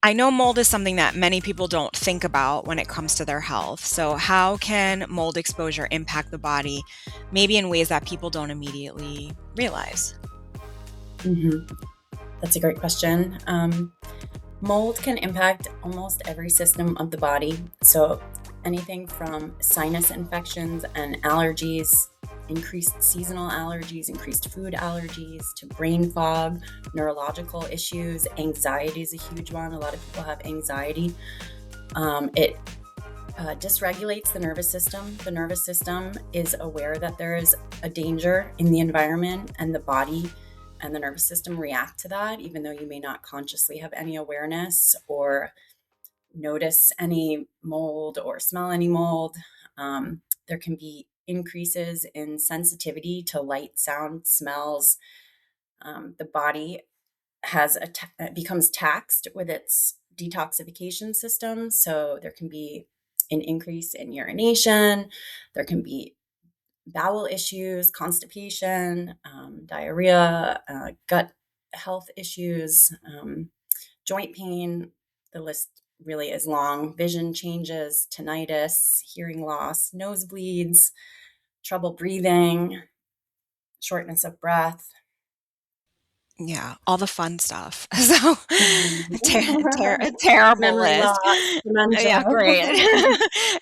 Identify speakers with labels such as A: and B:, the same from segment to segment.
A: I know mold is something that many people don't think about when it comes to their health. So, how can mold exposure impact the body, maybe in ways that people don't immediately realize?
B: hmm That's a great question. Mold can impact almost every system of the body. So, anything from sinus infections and allergies, increased seasonal allergies, increased food allergies, to brain fog, neurological issues. Anxiety is a huge one. A lot of people have anxiety. It dysregulates the nervous system. The nervous system is aware that there is a danger in the environment, and the body and the nervous system react to that, even though you may not consciously have any awareness or notice any mold or smell any mold. There can be increases in sensitivity to light, sound, smells. The body becomes taxed with its detoxification system. So there can be an increase in urination. There can be bowel issues, constipation, diarrhea, gut health issues, joint pain. The list really is long. Vision changes, tinnitus, hearing loss, nosebleeds, trouble breathing, shortness of breath.
A: Yeah, all the fun stuff. So, a
B: Mhm.
A: terrible
B: Memory
A: list.
B: loss, dementia.
A: Yeah, great.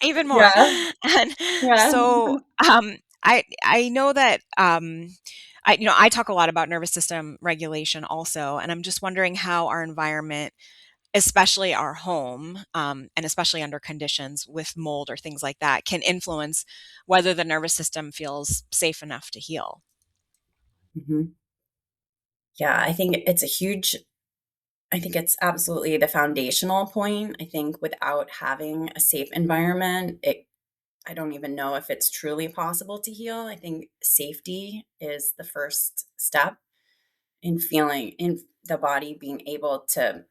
A: Even more.
B: Yeah,
A: And
B: yeah.
A: so, I know that, I talk a lot about nervous system regulation also, and I'm just wondering how our environment, especially our home, and especially under conditions with mold or things like that, can influence whether the nervous system feels safe enough to heal.
B: Mhm. Yeah, I think it's absolutely the foundational point. I think without having a safe environment, I don't even know if it's truly possible to heal. I think safety is the first step in feeling in the body being able to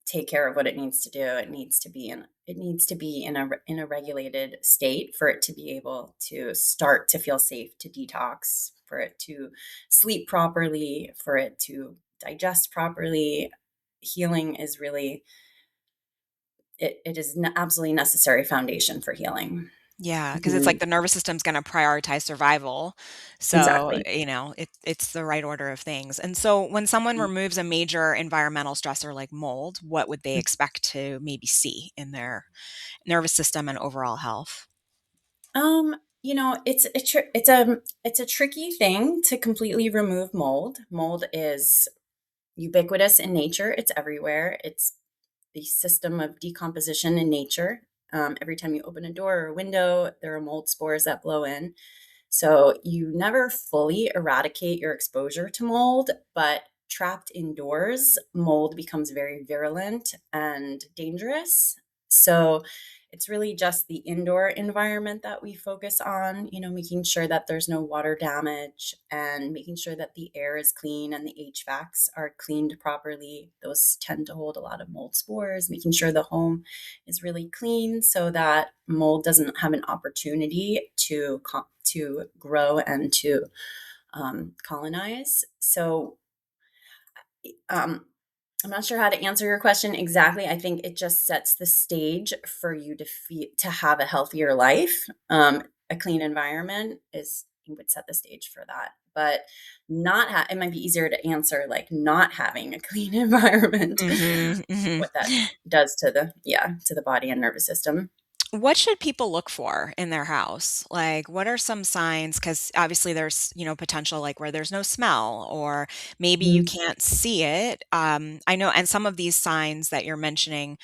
B: take care of what it needs to do. It needs to be in a regulated state for it to be able to start to feel safe to detox, for it to sleep properly, for it to digest properly. Healing is really it is an absolutely necessary foundation for healing.
A: Yeah, because it's like
B: Mhm.
A: the nervous system's gonna prioritize survival. So,
B: Exactly.
A: it's the right order of things. And so when someone removes a major environmental stressor like mold, what would they expect to maybe see in their nervous system and overall health?
B: It's a tricky thing to completely remove mold. Mold is ubiquitous in nature. It's everywhere. It's the system of decomposition in nature. Every time you open a door or a window, there are mold spores that blow in. So you never fully eradicate your exposure to mold, but trapped indoors, mold becomes very virulent and dangerous. So it's really just the indoor environment that we focus on, making sure that there's no water damage and making sure that the air is clean and the HVACs are cleaned properly. Those tend to hold a lot of mold spores, making sure the home is really clean so that mold doesn't have an opportunity to grow and to colonize. So um, I'm not sure how to answer your question exactly. I think it just sets the stage for you to have a healthier life. A clean environment is would set the stage for that. But it might be easier to answer like not having a clean environment,
A: Mhm, mhm.
B: what that does to the body and nervous system.
A: What should people look for in their house? Like, what are some signs? Because obviously there's, potential like where there's no smell or maybe you
B: Mhm.
A: can't see it. I know, and some of these signs that you're mentioning,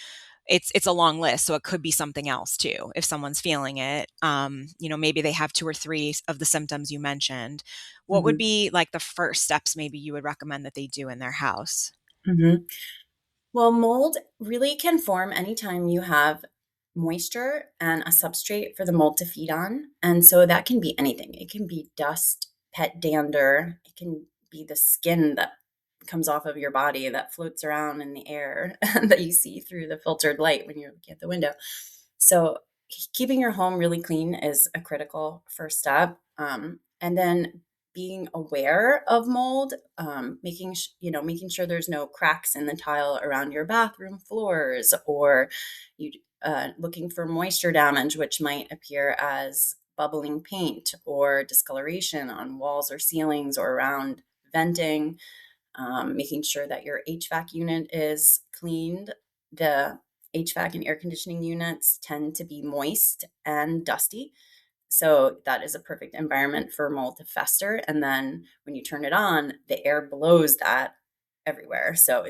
A: it's a long list, so it could be something else too if someone's feeling it. Maybe they have 2 or 3 of the symptoms you mentioned. What would
B: Mhm.
A: be like the first steps maybe you would recommend that they do in their house?
B: Mhm. Well, mold really can form anytime you have moisture and a substrate for the mold to feed on. And so that can be anything. It can be dust, pet dander, it can be the skin that comes off of your body that floats around in the air that you see through the filtered light when you're looking at the window. So, keeping your home really clean is a critical first step. And then being aware of mold, making sure there's no cracks in the tile around your bathroom floors, or you looking for moisture damage, which might appear as bubbling paint or discoloration on walls or ceilings or around venting. Making sure that your HVAC unit is cleaned. The HVAC and air conditioning units tend to be moist and dusty. So that is a perfect environment for mold to fester. And then when you turn it on, the air blows that everywhere. So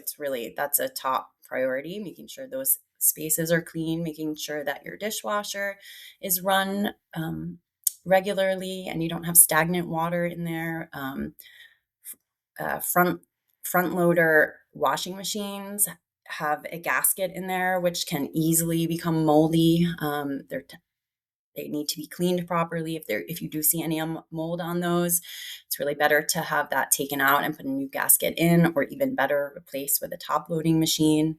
B: that's a top priority, making sure those spaces are clean, making sure that your dishwasher is run regularly and you don't have stagnant water in there. Front loader washing machines have a gasket in there, which can easily become moldy. They need to be cleaned properly. If you do see any mold on those, it's really better to have that taken out and put a new gasket in, or even better, replace with a top loading machine.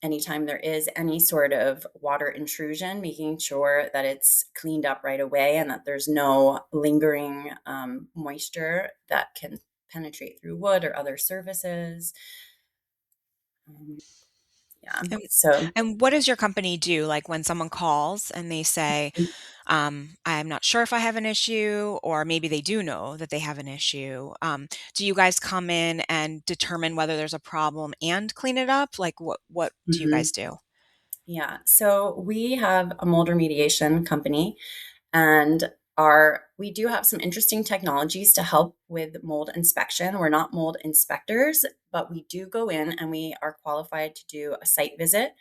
B: Anytime there is any sort of water intrusion, making sure that it's cleaned up right away and that there's no lingering moisture that can penetrate through wood or other surfaces. Um, yeah.
A: And,
B: So,
A: and what does your company do? Like when someone calls and they say, I'm not sure if I have an issue, or maybe they do know that they have an issue. Do you guys come in and determine whether there's a problem and clean it up? Like what do you
B: mhm.
A: guys do?
B: Yeah. So we have a mold remediation company, and we do have some interesting technologies to help with mold inspection. We're not mold inspectors, but we do go in and we are qualified to do a site visit.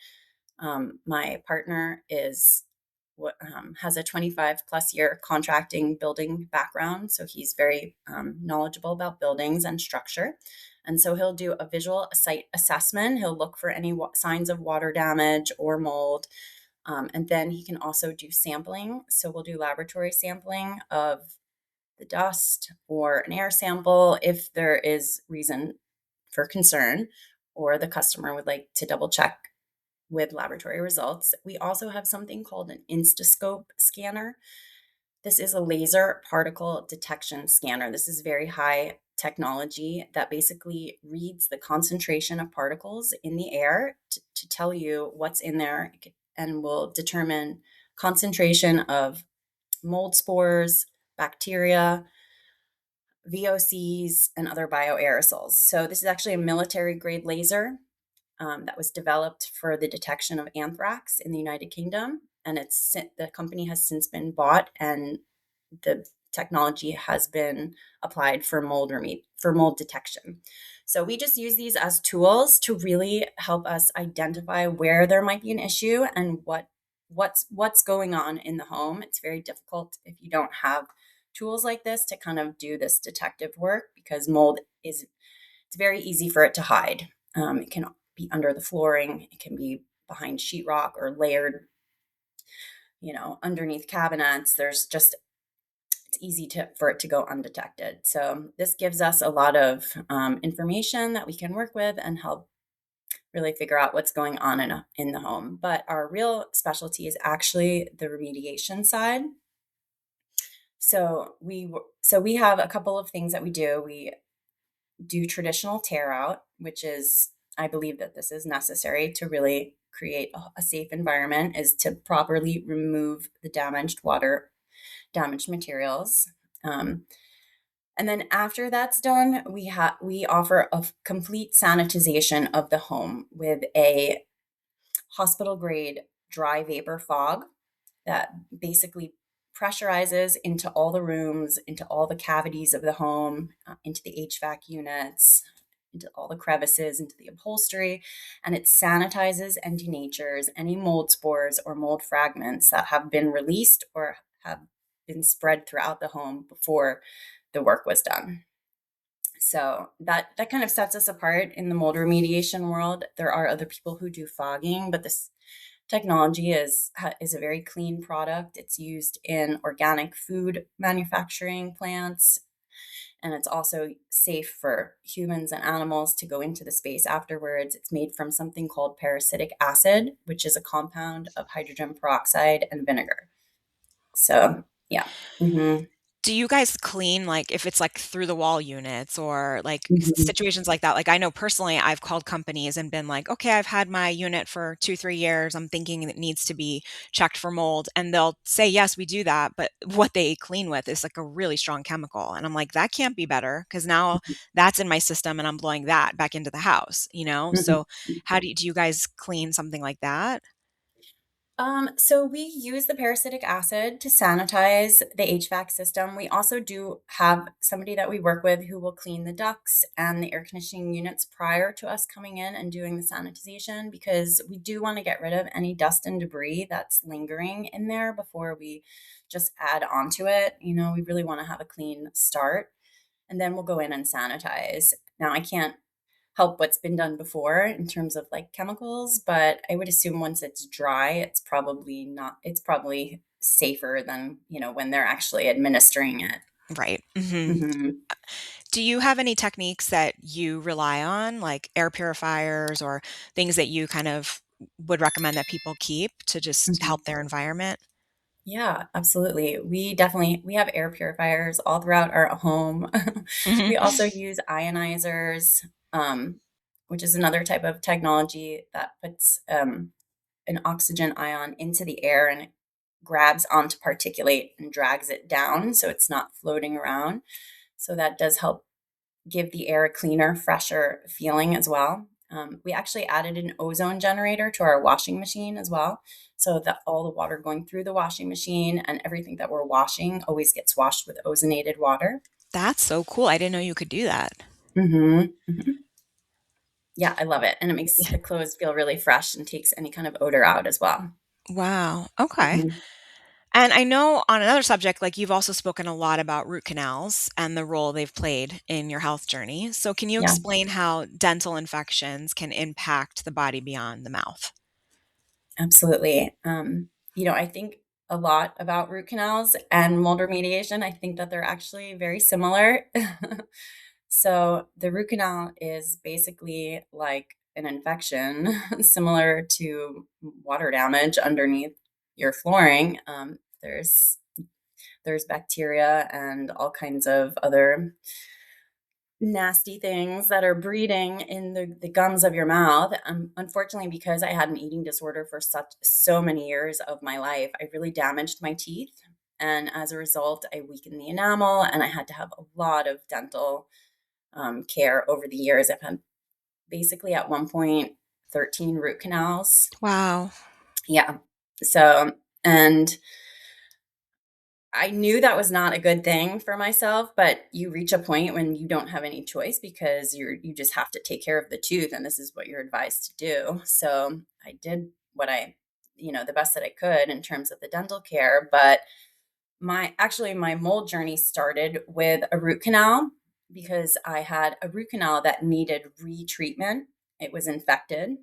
B: My partner has a 25 plus year contracting building background, so he's very knowledgeable about buildings and structure. And so he'll do a visual site assessment. He'll look for any signs of water damage or mold. And then he can also do sampling. So we'll do laboratory sampling of the dust or an air sample if there is reason for concern, or the customer would like to double check with laboratory results. We also have something called an Instascope scanner. This is a laser particle detection scanner. This is very high technology that basically reads the concentration of particles in the air to tell you what's in there, and will determine concentration of mold spores, bacteria, VOCs, and other bioaerosols. So this is actually a military grade laser that was developed for the detection of anthrax in the United Kingdom, and the company has since been bought, and the technology has been applied for mold detection. So we just use these as tools to really help us identify where there might be an issue and what's going on in the home. It's very difficult if you don't have tools like this to kind of do this detective work, because mold is it's very easy for it to hide. It can be under the flooring, it can be behind sheetrock or layered, underneath cabinets. It's easy for it to go undetected. So this gives us a lot of information that we can work with and help really figure out what's going on in the home. But our real specialty is actually the remediation side. So we have a couple of things that we do. We do traditional tear out, which is, I believe that this is necessary to really create a safe environment, is to properly remove the damaged materials. And then after that's done, we offer a complete sanitization of the home with a hospital grade dry vapor fog that basically pressurizes into all the rooms, into all the cavities of the home, into the HVAC units, into all the crevices, into the upholstery, and it sanitizes and denatures any mold spores or mold fragments that have been released or have been spread throughout the home before the work was done. So that kind of sets us apart in the mold remediation world. There are other people who do fogging, but this technology is a very clean product. It's used in organic food manufacturing plants, and it's also safe for humans and animals to go into the space afterwards. It's made from something called parasitic acid, which is a compound of hydrogen peroxide and vinegar. So, yeah. Mhm.
A: Do you guys clean, like, if it's, like, through the wall units or, like,
B: Mhm,
A: situations like that? Like, I know personally, I've called companies and been like, "Okay, I've had my unit for 2, 3 years. I'm thinking it needs to be checked for mold." And they'll say, "Yes, we do that," but what they clean with is, like, a really strong chemical, and I'm like, "That can't be better because now
B: mhm,
A: that's in my system and I'm blowing that back into the house," you know?
B: mhm.
A: So, how do you guys clean something like that?
B: So we use the parasitic acid to sanitize the HVAC system. We also do have somebody that we work with who will clean the ducts and the air conditioning units prior to us coming in and doing the sanitization because we do want to get rid of any dust and debris that's lingering in there before we just add onto it. You know, we really want to have a clean start and then we'll go in and sanitize. Now, I can't help what's been done before in terms of like chemicals, but I would assume once it's dry, it's probably safer than, when they're actually administering it.
A: Right. Mhm.
B: Mhm.
A: Do you have any techniques that you rely on, like air purifiers or things that you kind of would recommend that people keep to just
B: Mhm.
A: help their environment?
B: Yeah, absolutely. We have air purifiers all throughout our home.
A: Mhm.
B: We also use ionizers, um, which is another type of technology that puts an oxygen ion into the air and it grabs onto particulate and drags it down so it's not floating around. So that does help give the air a cleaner, fresher feeling as well. We actually added an ozone generator to our washing machine as well, so that all the water going through the washing machine and everything that we're washing always gets washed with ozonated water.
A: That's so cool. I didn't know you could do that.
B: Hmm. Hmm. Yeah, I love it. And it makes
A: Yeah.
B: the clothes feel really fresh and takes any kind of odor out as well.
A: Wow. Okay.
B: Hmm.
A: And I know on another subject, like you've also spoken a lot about root canals and the role they've played in your health journey. So, can you
B: Yeah.
A: explain how dental infections can impact the body beyond the mouth?
B: Absolutely. I think a lot about root canals and mold remediation. I think that they're actually very similar. So, the root canal is basically like an infection, similar to water damage underneath your flooring. There's bacteria and all kinds of other nasty things that are breeding in the gums of your mouth. Unfortunately, because I had an eating disorder for so many years of my life, I really damaged my teeth. And as a result, I weakened the enamel and I had to have a lot of dental care over the years. I've had basically at one point 13 root canals.
A: Wow.
B: Yeah. So, and I knew that was not a good thing for myself, but you reach a point when you don't have any choice because you just have to take care of the tooth and this is what you're advised to do. So, I did the best that I could in terms of the dental care, but my mold journey started with a root canal because I had a root canal that needed retreatment. It was infected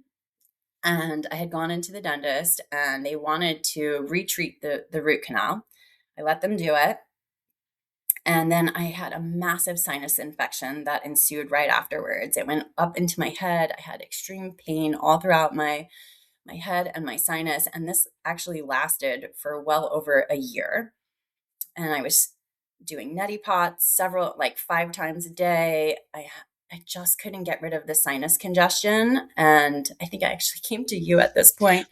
B: and I had gone into the dentist and they wanted to retreat the root canal. I let them do it. And then I had a massive sinus infection that ensued right afterwards. It went up into my head. I had extreme pain all throughout my head and my sinus. And this actually lasted for well over a year. And I was doing neti pots like 5 times a day. I just couldn't get rid of the sinus congestion. And I think I actually came to you at this point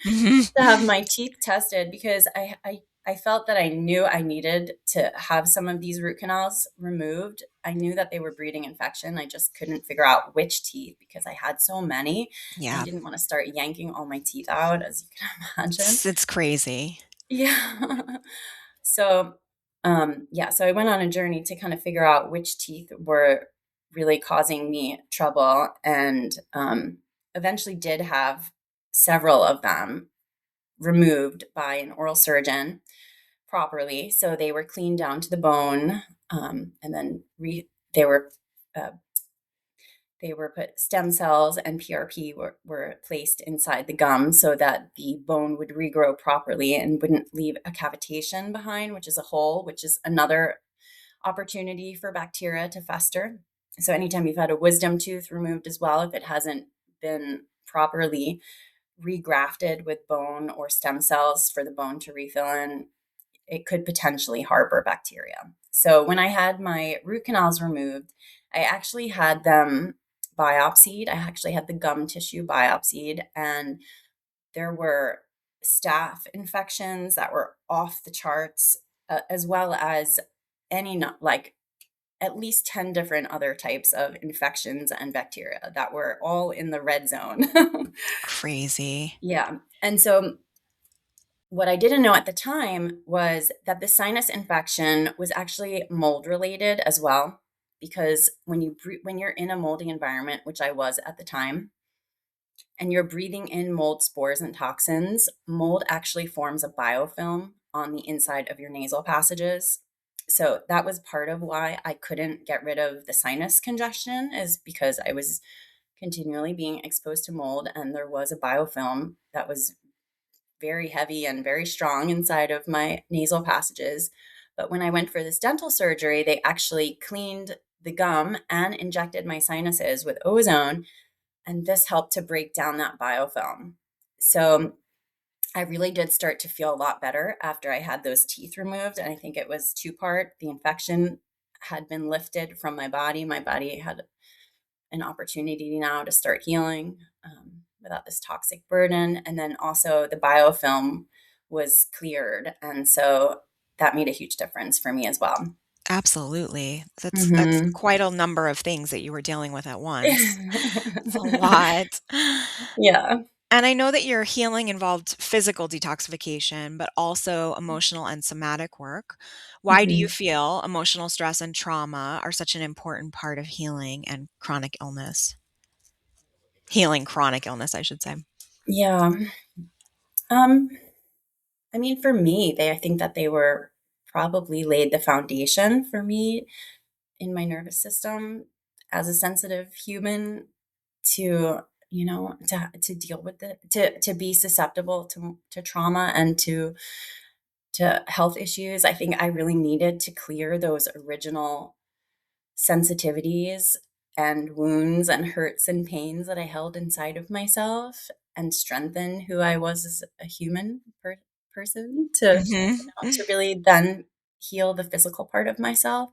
B: to have my teeth tested because I felt that I knew I needed to have some of these root canals removed. I knew that they were breeding infection. I just couldn't figure out which teeth because I had so many and I
A: Yeah.
B: didn't want to start yanking all my teeth out, as you can imagine.
A: It's crazy.
B: Yeah. So, so I went on a journey to kind of figure out which teeth were really causing me trouble and eventually did have several of them removed by an oral surgeon properly. So they were cleaned down to the bone, and then they were uh, they were put stem cells and PRP were placed inside the gum so that the bone would regrow properly and wouldn't leave a cavitation behind, which is a hole, which is another opportunity for bacteria to fester. So anytime you've had a wisdom tooth removed as well, if it hasn't been properly regrafted with bone or stem cells for the bone to refill in, it could potentially harbor bacteria. So when I had my root canals removed, I actually had them biopsied. I actually had the gum tissue biopsied, and there were staph infections that were off the charts, as well as like at least 10 different other types of infections and bacteria that were all in the red zone.
A: Crazy.
B: Yeah. And so what I didn't know at the time was that the sinus infection was actually mold related as well, because when you're in a moldy environment, which I was at the time, and you're breathing in mold spores and toxins, mold actually forms a biofilm on the inside of your nasal passages. So that was part of why I couldn't get rid of the sinus congestion, is because I was continually being exposed to mold, and there was a biofilm that was very heavy and very strong inside of my nasal passages. But when I went for this dental surgery, they actually cleaned the gum and injected my sinuses with ozone, and this helped to break down that biofilm. So I really did start to feel a lot better after I had those teeth removed. And I think it was two part. The infection had been lifted from my body. My body had an opportunity now to start healing without this toxic burden. And then also the biofilm was cleared. And so that made a huge difference for me as well.
A: Absolutely. That's
B: Hmm.
A: quite a number of things that you were dealing with at once. It's a lot.
B: Yeah.
A: And I know that your healing involved physical detoxification, but also emotional and somatic work. Why do you
B: Hmm.
A: feel emotional stress and trauma are such an important part of healing and chronic illness? Healing chronic illness, I should say.
B: Yeah. Um, I mean, for me, I think that they were probably laid the foundation for me in my nervous system as a sensitive human to, to deal with it, to be susceptible to trauma and to health issues. I think I really needed to clear those original sensitivities and wounds and hurts and pains that I held inside of myself, and strengthen who I was as a human person,
A: Mhm.
B: to really then heal the physical part of myself.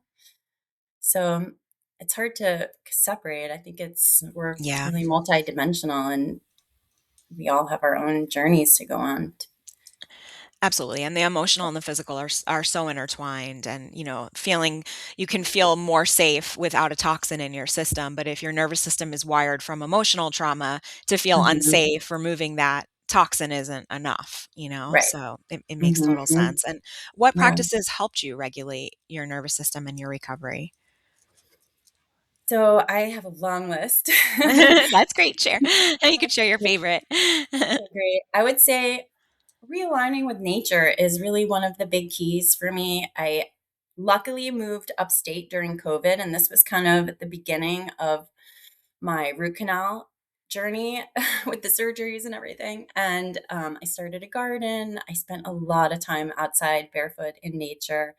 B: So it's hard to separate. I think we're
A: Yeah.
B: really multidimensional, and we all have our own journeys to go on.
A: Absolutely, and the emotional and the physical are so intertwined, and, feeling you can feel more safe without a toxin in your system, but if your nervous system is wired from emotional trauma to feel
B: Mhm.
A: unsafe, removing that toxin isn't enough,
B: Right.
A: so it makes total
B: Mhm.
A: sense, and what
B: Yeah.
A: practices helped you regulate your nervous system and your recovery?
B: So I have a long list.
A: That's great, share. You could share your favorite.
B: Okay, great. I would say realigning with nature is really one of the big keys for me. I luckily moved upstate during COVID, and this was kind of at the beginning of my root canal journey with the surgeries and everything. And I started a garden. I spent a lot of time outside barefoot in nature,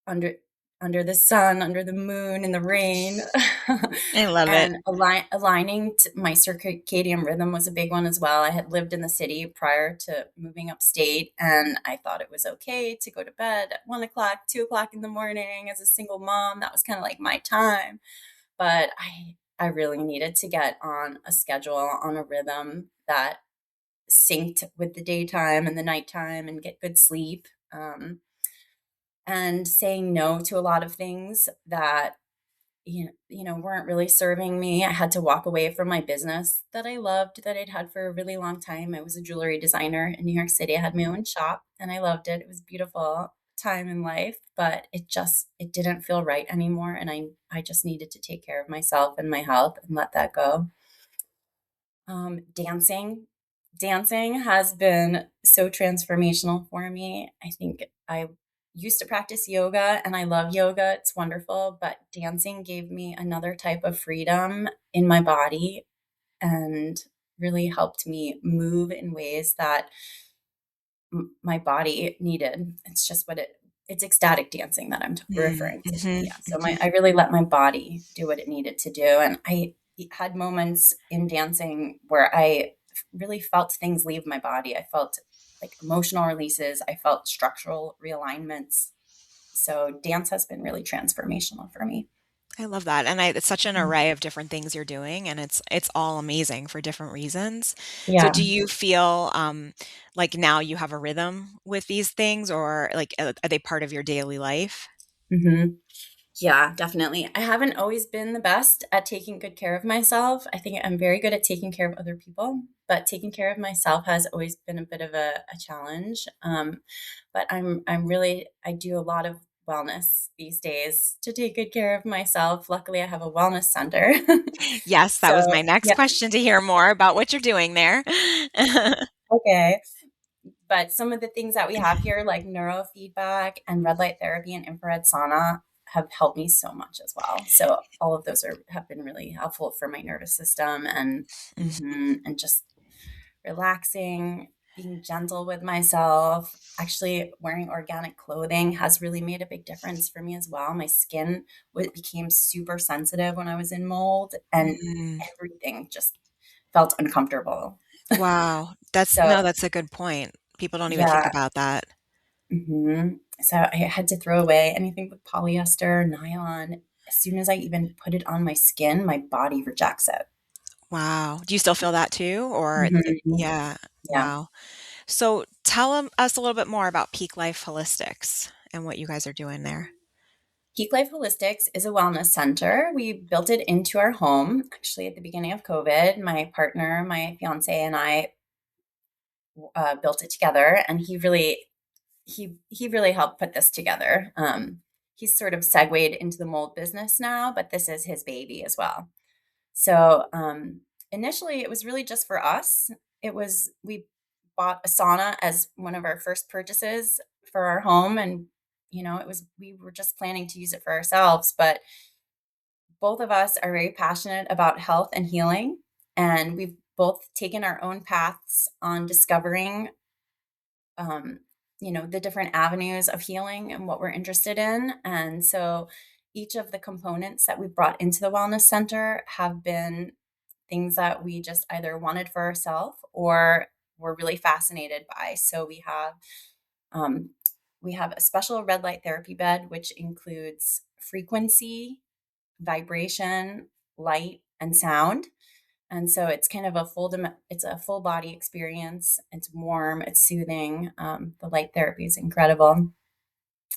B: under under the sun, under the moon, in the rain.
A: I love it.
B: And aligning to my circadian rhythm was a big one as well. I had lived in the city prior to moving upstate, and I thought it was okay to go to bed at 1 o'clock, 2 o'clock in the morning as a single mom. That was kind of like my time. But I really needed to get on a schedule, on a rhythm that synced with the daytime and the nighttime, and get good sleep. And saying no to a lot of things that weren't really serving me. I had to walk away from my business that I loved, that I'd had for a really long time. I was a jewelry designer in New York City. I had my own shop, and I loved it. It was a beautiful time in life, but it didn't feel right anymore, and I just needed to take care of myself and my health and let that go. Dancing. Dancing has been so transformational for me. I think I used to practice yoga, and I love yoga. It's wonderful, but dancing gave me another type of freedom in my body, and really helped me move in ways that my body needed. It's just it's ecstatic dancing that I'm
A: Mm,
B: referring to.
A: mhm,
B: Yeah. So
A: mhm.
B: I really let my body do what it needed to do. And I had moments in dancing where I really felt things leave my body. I felt like emotional releases. I felt structural realignments. So dance has been really transformational for me.
A: I love that, and it's such an
B: Mhm.
A: array of different things you're doing, and it's all amazing for different reasons. So
B: Yeah.
A: do you feel, like now you have a rhythm with these things, or, like, are they part of your daily life?
B: hmm Yeah, definitely. I haven't always been the best at taking good care of myself. I think I'm very good at taking care of other people, but taking care of myself has always been a bit of a challenge. But I'm really I do a lot of wellness these days to take good care of myself. Luckily, I have a wellness center.
A: Yes, that
B: So
A: was my next
B: yeah,
A: question, to hear more about what you're doing there.
B: okay. But some of the things that we have here, like neurofeedback and red light therapy and infrared sauna, have helped me so much as well. So all of those have been really helpful for my nervous system and
A: Mhm.
B: and just relaxing, being gentle with myself. Actually, wearing organic clothing has really made a big difference for me as well. My skin became super sensitive when I was in mold, and
A: Mm.
B: everything just felt uncomfortable.
A: Wow.
B: So
A: That's a good point. People don't even think
B: yeah,
A: about that.
B: So I had to throw away anything with polyester, nylon. As soon as I even put it on my skin, my body rejects it.
A: Wow. Do you still feel that too? Or
B: Mhm.
A: yeah.
B: Yeah.
A: Wow. So tell us a little bit more about Peak Life Holistics and what you guys are doing there.
B: Peak Life Holistics is a wellness center. We built it into our home actually at the beginning of COVID. My partner, my fiance, and I built it together, and he really helped put this together. He's sort of segued into the mold business now, but this is his baby as well. So initially, it was really just for us. We bought a sauna as one of our first purchases for our home, and we were just planning to use it for ourselves. But both of us are very passionate about health and healing, and we've both taken our own paths on discovering, um, the different avenues of healing and what we're interested in. And so each of the components that we brought into the wellness center have been things that we just either wanted for ourselves or were really fascinated by. So um, we have a special red light therapy bed, which includes frequency, vibration, light, and sound. And so it's kind of it's a full body experience. It's warm, it's soothing. The light therapy is incredible.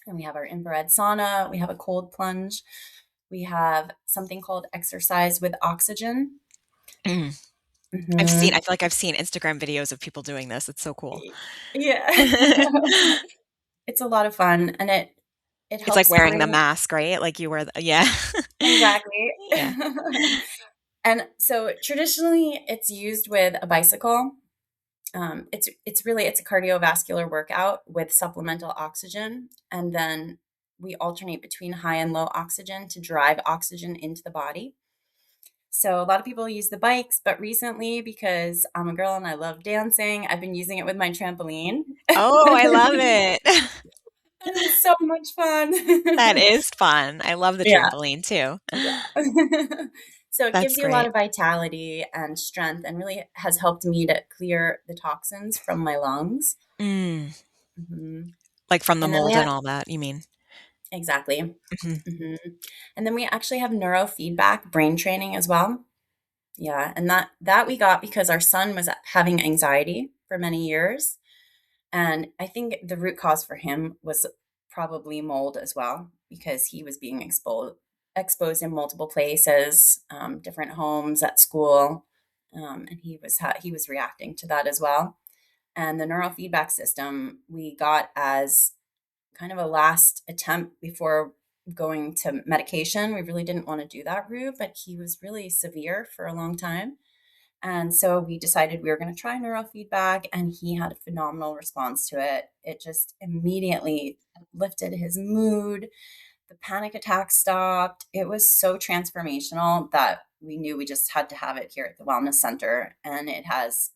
B: And we have our infrared sauna. We have a cold plunge. We have something called exercise with oxygen.
A: Mm. I
B: hmm
A: feel like I've seen Instagram videos of people doing this. It's so cool.
B: Yeah. It's a lot of fun, and it
A: It's like
B: helps
A: wearing the
B: bring
A: mask, right? Like you wear yeah.
B: exactly.
A: Yeah.
B: And so traditionally it's used with a bicycle. It's a cardiovascular workout with supplemental oxygen, and then we alternate between high and low oxygen to drive oxygen into the body. So a lot of people use the bikes, but recently, because I'm a girl and I love dancing, I've been using it with my trampoline.
A: Oh, I love it.
B: And it's so much fun.
A: That is fun. I love the
B: Yeah,
A: trampoline too.
B: yeah. So it gives
A: That's
B: you a lot
A: great.
B: of vitality and strength, and really has helped me to clear the toxins from my lungs.
A: Mm.
B: Mhm.
A: Like from the
B: And then we
A: mold
B: have
A: and all that, you mean?
B: exactly.
A: Mhm.
B: Mhm. And then we actually have neurofeedback brain training as well. Yeah, and that we got because our son was having anxiety for many years, and I think the root cause for him was probably mold as well, because he was being exposed in multiple places, different homes at school, and he was reacting to that as well. And the neurofeedback system we got as kind of a last attempt before going to medication. We really didn't want to do that route, but he was really severe for a long time. And so we decided we were going to try neurofeedback, and he had a phenomenal response to it. It just immediately lifted his mood. The panic attack stopped. It was so transformational that we knew we just had to have it here at the Wellness Center. And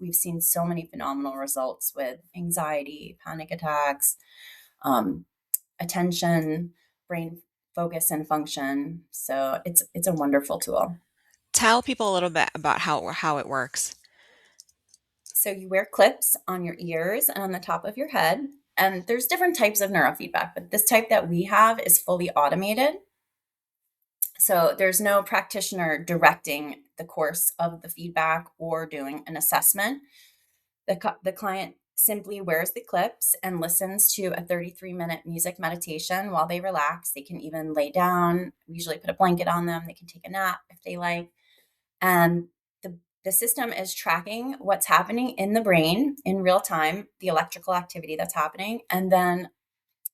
B: we've seen so many phenomenal results with anxiety, panic attacks, um, attention, brain focus and function. So it's a wonderful tool.
A: Tell people a little bit about how it works.
B: So you wear clips on your ears and on the top of your head. And there's different types of neurofeedback, but this type that we have is fully automated. So there's no practitioner directing the course of the feedback or doing an assessment. The client simply wears the clips and listens to a 33-minute music meditation while they relax. They can even lay down. We usually put a blanket on them. They can take a nap if they like. And the system is tracking what's happening in the brain in real time, the electrical activity that's happening. And then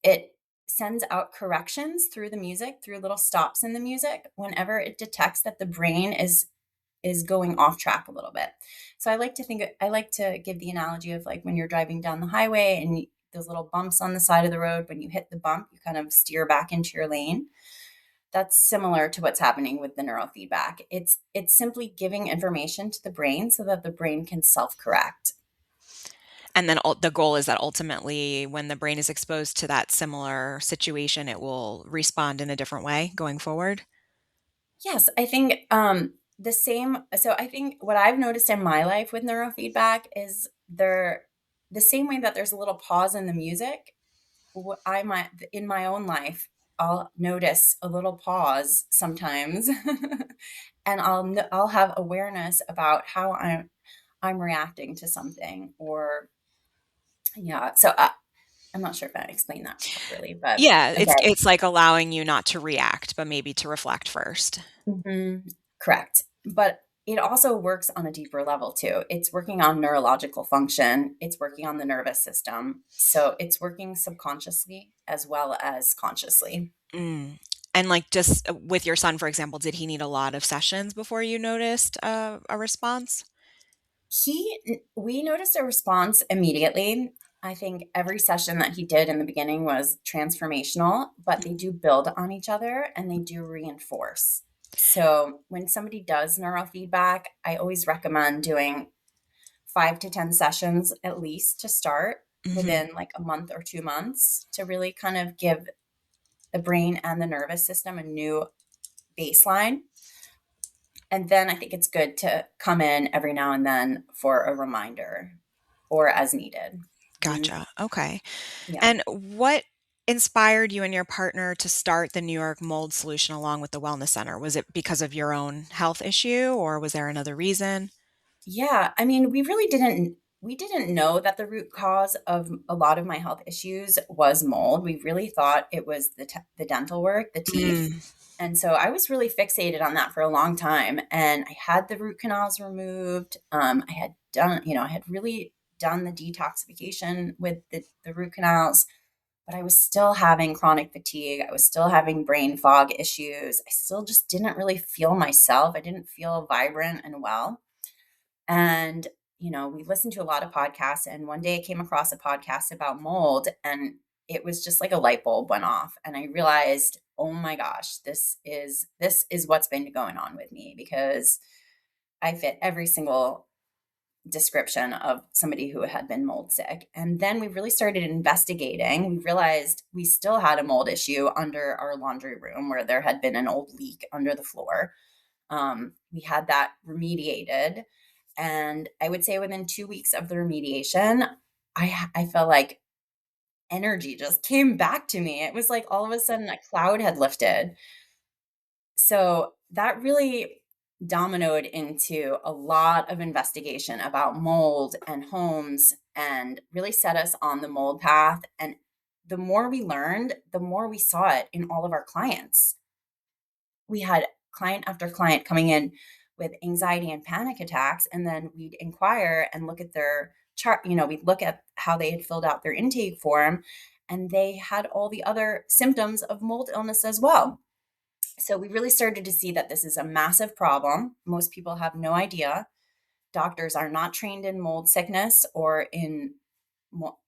B: it sends out corrections through the music, through little stops in the music, whenever it detects that the brain is going off track a little bit. So I like to give the analogy of like when you're driving down the highway and those little bumps on the side of the road, when you hit the bump, you kind of steer back into your lane. That's similar to what's happening with the neurofeedback. It's simply giving information to the brain so that the brain can self-correct.
A: And then the goal is that ultimately, when the brain is exposed to that similar situation, it will respond in a different way going forward.
B: Yes, I think the same. So I think what I've noticed in my life with neurofeedback is the same way that there's a little pause in the music. What I might in my own life, I'll notice a little pause sometimes, and I'll have awareness about how I'm reacting to something, or yeah. So I'm not sure if I explained that properly, but
A: Yeah,
B: okay.
A: it's like allowing you not to react, but maybe to reflect first.
B: Mhm. Correct. But it also works on a deeper level too. It's working on neurological function, it's working on the nervous system. So it's working subconsciously as well as consciously.
A: Mm. And like just with your son, for example, did he need a lot of sessions before you noticed a response?
B: We noticed a response immediately. I think every session that he did in the beginning was transformational, but they do build on each other and they do reinforce. So when somebody does neurofeedback, I always recommend doing 5 to 10 sessions at least to start
A: Hmm.
B: within like a month or 2 months to really kind of give the brain and the nervous system a new baseline. And then I think it's good to come in every now and then for a reminder or as needed. And
A: Gotcha. Okay.
B: yeah.
A: And what inspired you and your partner to start the New York Mold Solution along with the Wellness Center? Was it because of your own health issue or was there another reason?
B: Yeah, I mean, we didn't know that the root cause of a lot of my health issues was mold. We really thought it was the dental work, the teeth.
A: Mm,
B: And so I was really fixated on that for a long time. And I had the root canals removed. I had done, I had really done the detoxification with the root canals, but I was still having chronic fatigue. I was still having brain fog issues. I still just didn't really feel myself. I didn't feel vibrant and well. And, we listened to a lot of podcasts. And one day I came across a podcast about mold, and it was just like a light bulb went off. And I realized, oh my gosh, this is what's been going on with me, because I fit every single description of somebody who had been mold sick. And then we really started investigating. We realized we still had a mold issue under our laundry room where there had been an old leak under the floor. We had that remediated. And I would say within 2 weeks of the remediation, I felt like energy just came back to me. It was like all of a sudden a cloud had lifted. So that really dominoed into a lot of investigation about mold and homes and really set us on the mold path. And the more we learned, the more we saw it in all of our clients. We had client after client coming in with anxiety and panic attacks, and then we'd inquire and look at their chart. We'd look at how they had filled out their intake form, and they had all the other symptoms of mold illness as well. So we really started to see that this is a massive problem. Most people have no idea. Doctors are not trained in mold sickness or and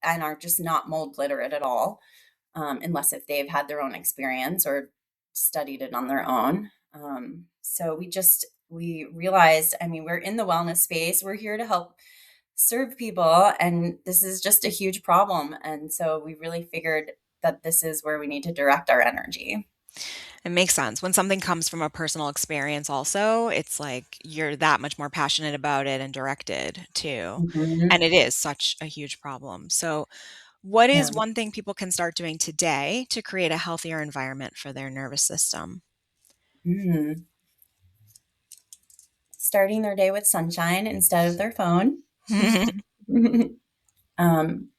B: are just not mold literate at all, unless if they've had their own experience or studied it on their own. So we realized, I mean, we're in the wellness space. We're here to help serve people, and this is just a huge problem. And so we really figured that this is where we need to direct our energy.
A: it makes sense. When something comes from a personal experience also, it's like you're that much more passionate about it and directed too. And
B: Mhm.
A: it is such a huge problem. So What
B: Yeah.
A: is one thing people can start doing today to create a healthier environment for their nervous system?
B: Mm. Starting their day with sunshine instead of their phone.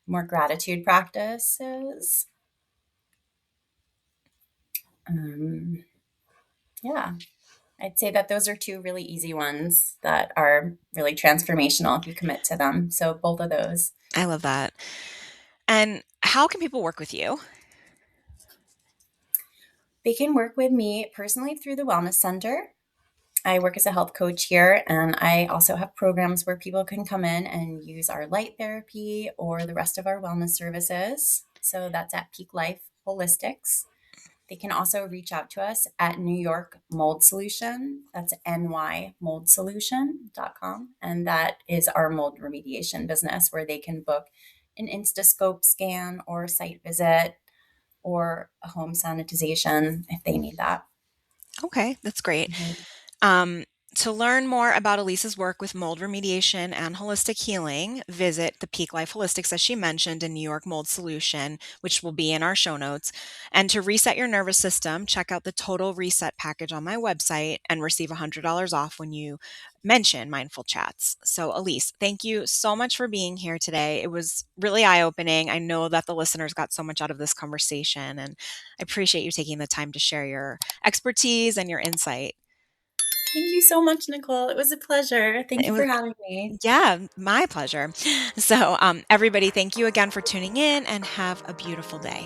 B: More gratitude practices. Um, yeah, I'd say that those are two really easy ones that are really transformational if you commit to them. So both of those.
A: I love that. And how can people work with you?
B: They can work with me personally through the Wellness Center. I work as a health coach here, and I also have programs where people can come in and use our light therapy or the rest of our wellness services. So that's at Peak Life Holistics. They can also reach out to us at New York Mold Solution. That's nymoldsolution.com. And that is our mold remediation business where they can book an Instascope scan or a site visit or a home sanitization if they need that.
A: Okay, that's great.
B: Mhm.
A: Um, to learn more about Elise's work with mold remediation and holistic healing, visit the Peak Life Holistics, as she mentioned, in New York Mold Solution, which will be in our show notes. And to reset your nervous system, check out the Total Reset package on my website and receive $100 off when you mention Mindful Chats. So, Elise, thank you so much for being here today. It was really eye opening. I know that the listeners got so much out of this conversation, and I appreciate you taking the time to share your expertise and your insight.
B: Thank you so much, Nicole. It was a pleasure. Thank
A: It
B: you
A: was
B: for having me.
A: Yeah, my pleasure. So, everybody, thank you again for tuning in and have a beautiful day.